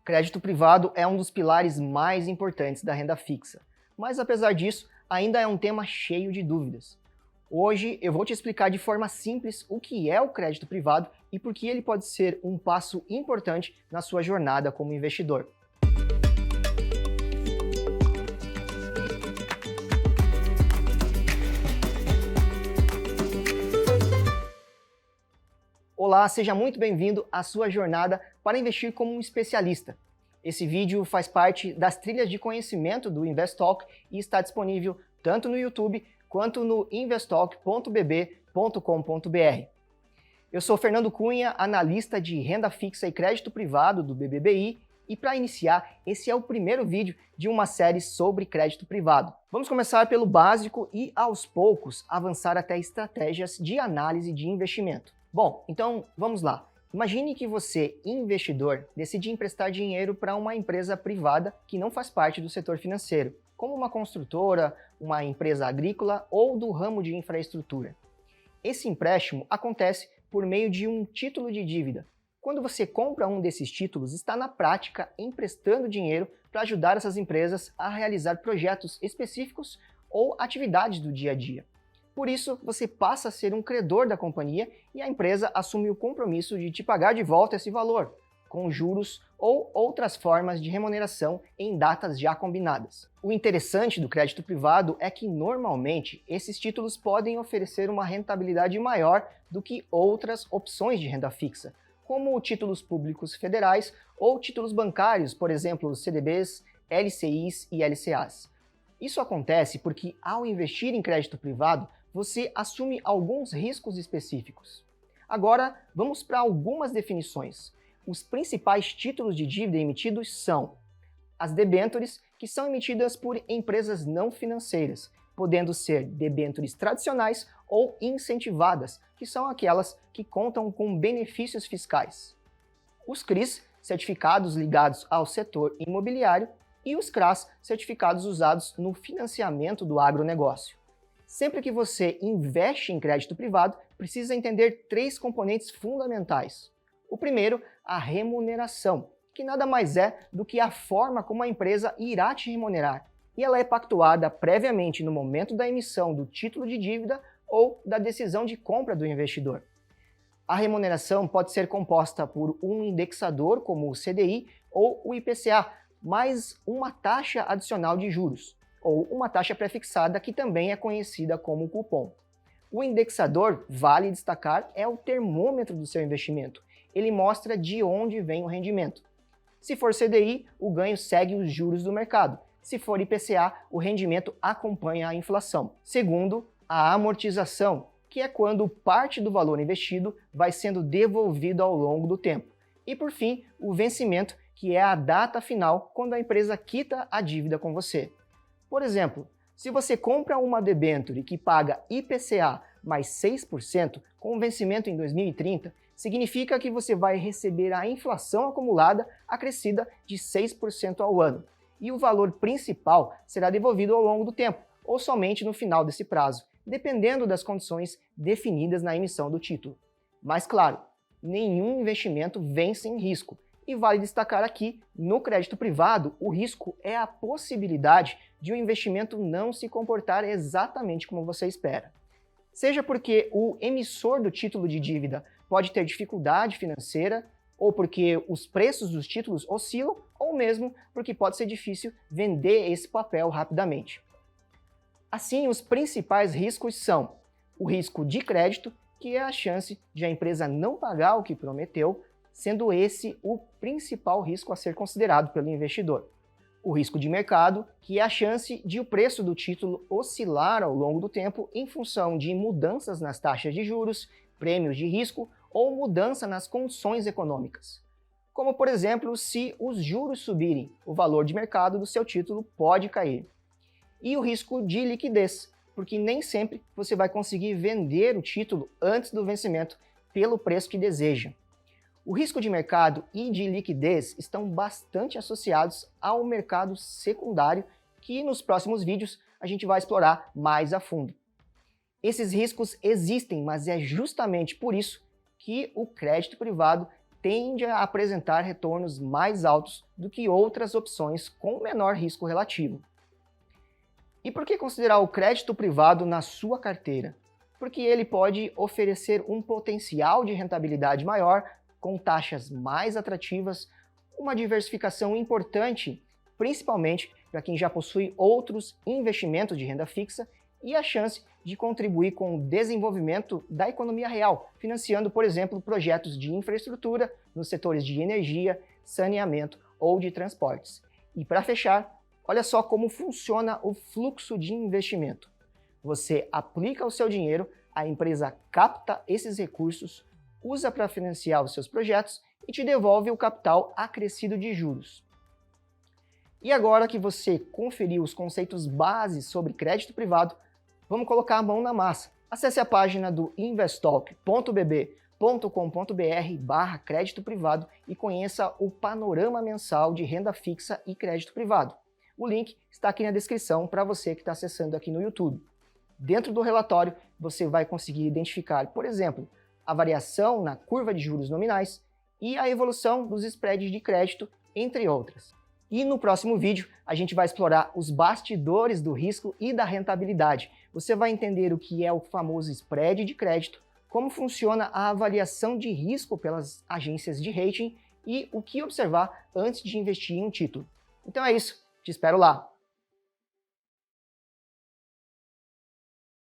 Crédito privado é um dos pilares mais importantes da renda fixa, mas apesar disso, ainda é um tema cheio de dúvidas. Hoje eu vou te explicar de forma simples o que é o crédito privado e por que ele pode ser um passo importante na sua jornada como investidor. Olá, seja muito bem-vindo à sua jornada para investir como um especialista. Esse vídeo faz parte das trilhas de conhecimento do Investalk e está disponível tanto no YouTube quanto no investalk.bb.com.br. Eu sou Fernando Cunha, analista de renda fixa e crédito privado do BBBI, e para iniciar, esse é o primeiro vídeo de uma série sobre crédito privado. Vamos começar pelo básico e, aos poucos, avançar até estratégias de análise de investimento. Bom, então vamos lá. Imagine que você, investidor, decide emprestar dinheiro para uma empresa privada que não faz parte do setor financeiro, como uma construtora, uma empresa agrícola ou do ramo de infraestrutura. Esse empréstimo acontece por meio de um título de dívida. Quando você compra um desses títulos, está na prática emprestando dinheiro para ajudar essas empresas a realizar projetos específicos ou atividades do dia a dia. Por isso, você passa a ser um credor da companhia e a empresa assume o compromisso de te pagar de volta esse valor, com juros ou outras formas de remuneração em datas já combinadas. O interessante do crédito privado é que, normalmente, esses títulos podem oferecer uma rentabilidade maior do que outras opções de renda fixa, como títulos públicos federais ou títulos bancários, por exemplo, CDBs, LCIs e LCAs. Isso acontece porque, ao investir em crédito privado, você assume alguns riscos específicos. Agora, vamos para algumas definições. Os principais títulos de dívida emitidos são as debêntures, que são emitidas por empresas não financeiras, podendo ser debêntures tradicionais ou incentivadas, que são aquelas que contam com benefícios fiscais. Os CRIs, certificados ligados ao setor imobiliário, e os CRAs, certificados usados no financiamento do agronegócio. Sempre que você investe em crédito privado, precisa entender três componentes fundamentais. O primeiro, a remuneração, que nada mais é do que a forma como a empresa irá te remunerar, e ela é pactuada previamente no momento da emissão do título de dívida ou da decisão de compra do investidor. A remuneração pode ser composta por um indexador, como o CDI ou o IPCA, mais uma taxa adicional de juros, ou uma taxa prefixada que também é conhecida como cupom. O indexador, vale destacar, é o termômetro do seu investimento. Ele mostra de onde vem o rendimento. Se for CDI, o ganho segue os juros do mercado. Se for IPCA, o rendimento acompanha a inflação. Segundo, a amortização, que é quando parte do valor investido vai sendo devolvido ao longo do tempo. E por fim, o vencimento, que é a data final quando a empresa quita a dívida com você. Por exemplo, se você compra uma debênture que paga IPCA mais 6% com vencimento em 2030, significa que você vai receber a inflação acumulada acrescida de 6% ao ano, e o valor principal será devolvido ao longo do tempo, ou somente no final desse prazo, dependendo das condições definidas na emissão do título. Mas claro, nenhum investimento vem sem risco. E vale destacar aqui, no crédito privado, o risco é a possibilidade de um investimento não se comportar exatamente como você espera. Seja porque o emissor do título de dívida pode ter dificuldade financeira, ou porque os preços dos títulos oscilam, ou mesmo porque pode ser difícil vender esse papel rapidamente. Assim, os principais riscos são o risco de crédito, que é a chance de a empresa não pagar o que prometeu, sendo esse o principal risco a ser considerado pelo investidor. O risco de mercado, que é a chance de o preço do título oscilar ao longo do tempo em função de mudanças nas taxas de juros, prêmios de risco ou mudança nas condições econômicas. Como, por exemplo, se os juros subirem, o valor de mercado do seu título pode cair. E o risco de liquidez, porque nem sempre você vai conseguir vender o título antes do vencimento pelo preço que deseja. O risco de mercado e de liquidez estão bastante associados ao mercado secundário, que nos próximos vídeos a gente vai explorar mais a fundo. Esses riscos existem, mas é justamente por isso que o crédito privado tende a apresentar retornos mais altos do que outras opções com menor risco relativo. E por que considerar o crédito privado na sua carteira? Porque ele pode oferecer um potencial de rentabilidade maior, com taxas mais atrativas, uma diversificação importante, principalmente para quem já possui outros investimentos de renda fixa, e a chance de contribuir com o desenvolvimento da economia real, financiando, por exemplo, projetos de infraestrutura nos setores de energia, saneamento ou de transportes. E para fechar, olha só como funciona o fluxo de investimento. Você aplica o seu dinheiro, a empresa capta esses recursos, usa para financiar os seus projetos e te devolve o capital acrescido de juros. E agora que você conferiu os conceitos básicos sobre crédito privado, vamos colocar a mão na massa. Acesse a página do investalk.bb.com.br/crédito privado e conheça o panorama mensal de renda fixa e crédito privado. O link está aqui na descrição para você que está acessando aqui no YouTube. Dentro do relatório, você vai conseguir identificar, por exemplo, a variação na curva de juros nominais e a evolução dos spreads de crédito, entre outras. E no próximo vídeo, a gente vai explorar os bastidores do risco e da rentabilidade. Você vai entender o que é o famoso spread de crédito, como funciona a avaliação de risco pelas agências de rating e o que observar antes de investir em um título. Então é isso, te espero lá!